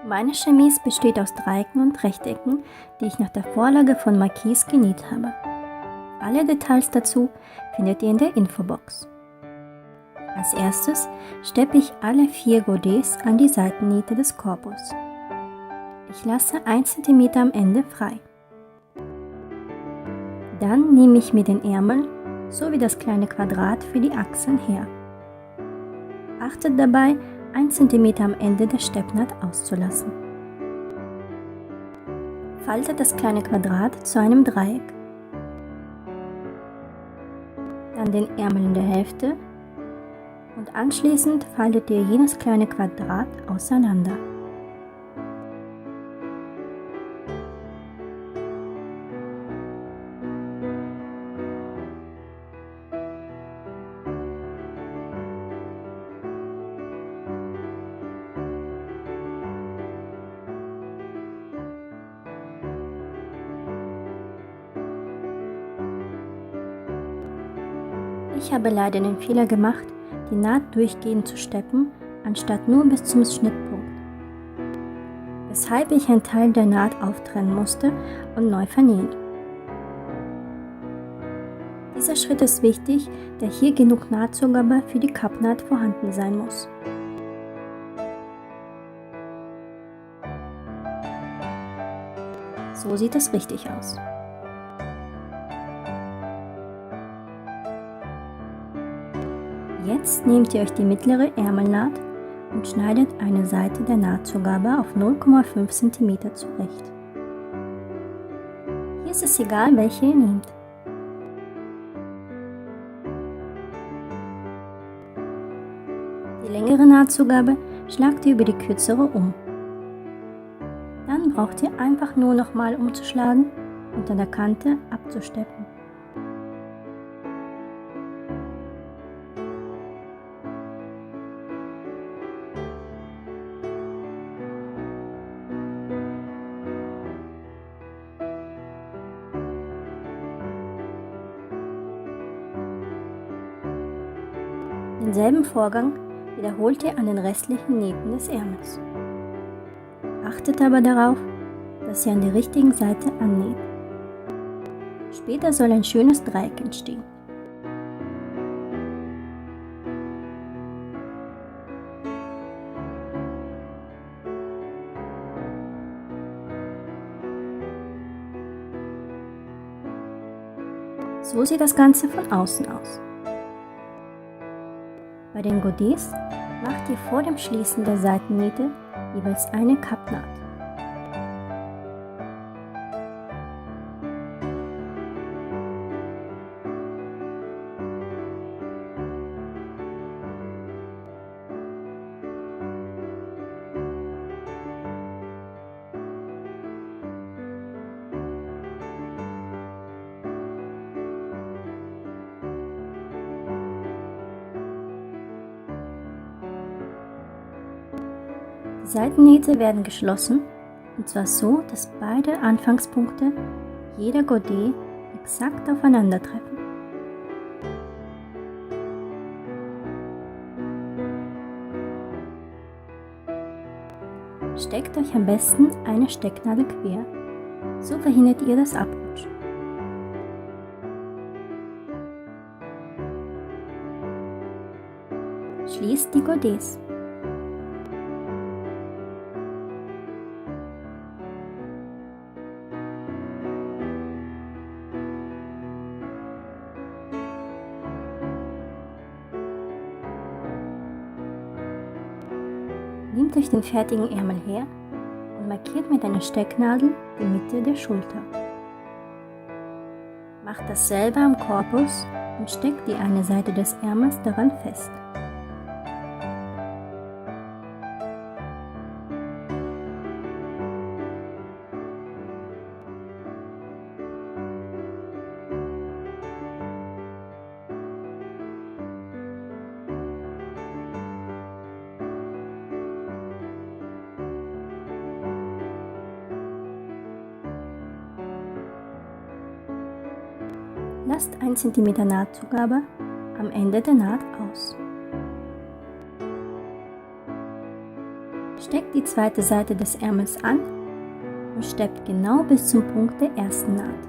Meine Chemise besteht aus Dreiecken und Rechtecken, die ich nach der Vorlage von Marquise genäht habe. Alle Details dazu findet ihr in der Infobox. Als erstes steppe ich alle 4 Godets an die Seitennähte des Korpus. Ich lasse 1 cm am Ende frei. Dann nehme ich mir den Ärmel sowie das kleine Quadrat für die Achseln her. Achtet dabei, 1 cm am Ende der Steppnaht auszulassen. Faltet das kleine Quadrat zu einem Dreieck. Dann den Ärmel in der Hälfte und anschließend faltet ihr jenes kleine Quadrat auseinander. Ich habe leider den Fehler gemacht, die Naht durchgehend zu steppen, anstatt nur bis zum Schnittpunkt, weshalb ich einen Teil der Naht auftrennen musste und neu vernähen. Dieser Schritt ist wichtig, da hier genug Nahtzugabe für die Kappnaht vorhanden sein muss. So sieht es richtig aus. Jetzt nehmt ihr euch die mittlere Ärmelnaht und schneidet eine Seite der Nahtzugabe auf 0,5 cm zurecht. Hier ist es egal, welche ihr nehmt. Die längere Nahtzugabe schlagt ihr über die kürzere um. Dann braucht ihr einfach nur nochmal umzuschlagen und an der Kante abzusteppen. Denselben Vorgang wiederholt ihr an den restlichen Nähten des Ärmels. Achtet aber darauf, dass ihr an der richtigen Seite annäht. Später soll ein schönes Dreieck entstehen. So sieht das Ganze von außen aus. Bei den Godets macht ihr vor dem Schließen der Seitennähte jeweils eine Kappnaht. Die Seitennähte werden geschlossen, und zwar so, dass beide Anfangspunkte jeder Godet exakt aufeinandertreffen. Steckt euch am besten eine Stecknadel quer, so verhindert ihr das Abrutschen. Schließt die Godets. Nehmt euch den fertigen Ärmel her und markiert mit einer Stecknadel die Mitte der Schulter. Macht dasselbe am Korpus und steckt die eine Seite des Ärmels daran fest. Lasst 1 cm Nahtzugabe am Ende der Naht aus. Steckt die zweite Seite des Ärmels an und steppt genau bis zum Punkt der ersten Naht.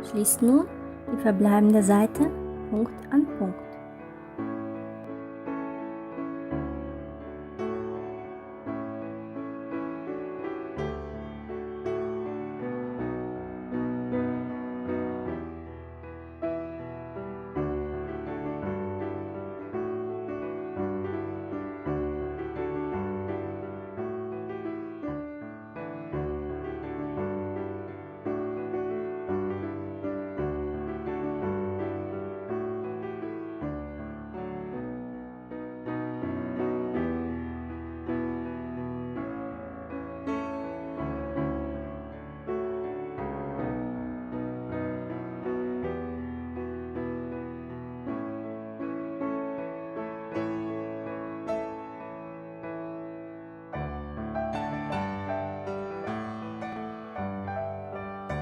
Schließt nun die verbleibende Seite Punkt an Punkt.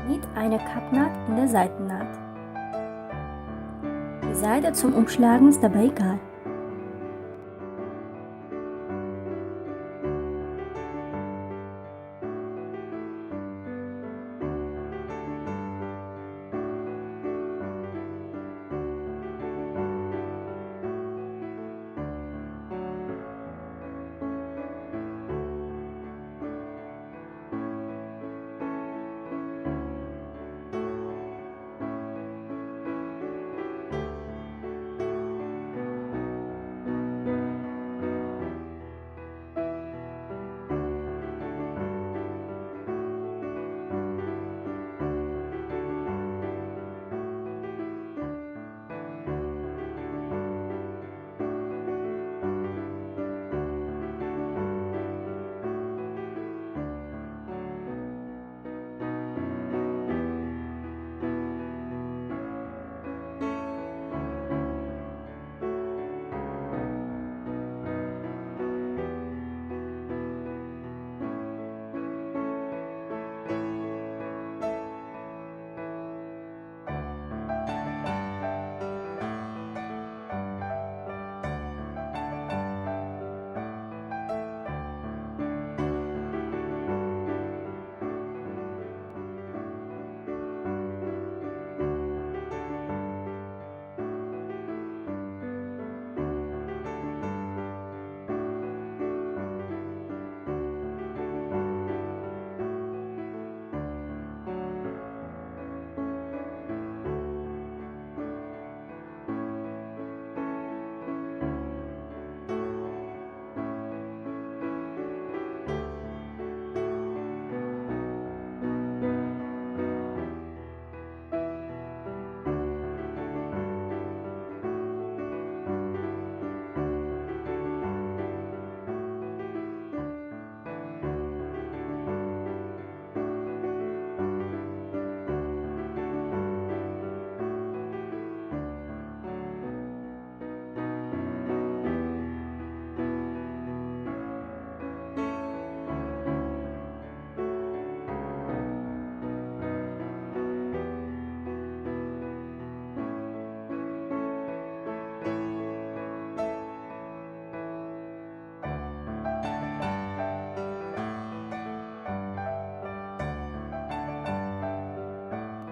Näht eine Kappnaht in der Seitennaht. Die Seite zum Umschlagen ist dabei egal.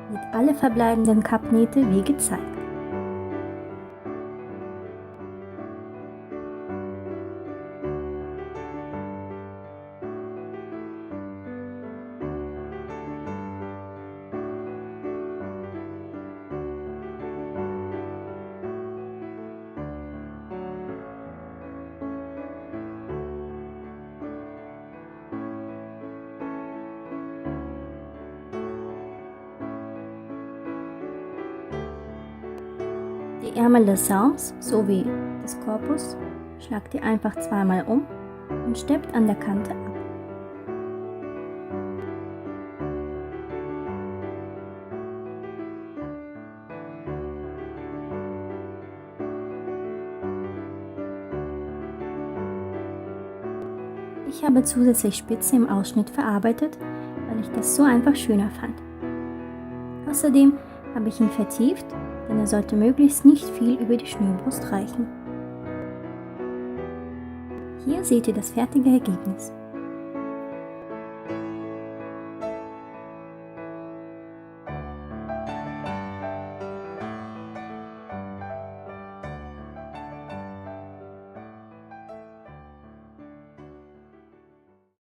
Näht alle verbleibenden Kappnähte wie gezeigt. Die Ärmel des Saums sowie des Korpus schlagt ihr einfach zweimal um und steppt an der Kante ab. Ich habe zusätzlich Spitze im Ausschnitt verarbeitet, weil ich das so einfach schöner fand. Außerdem habe ich ihn vertieft, denn er sollte möglichst nicht viel über die Schnürbrust reichen. Hier seht ihr das fertige Ergebnis.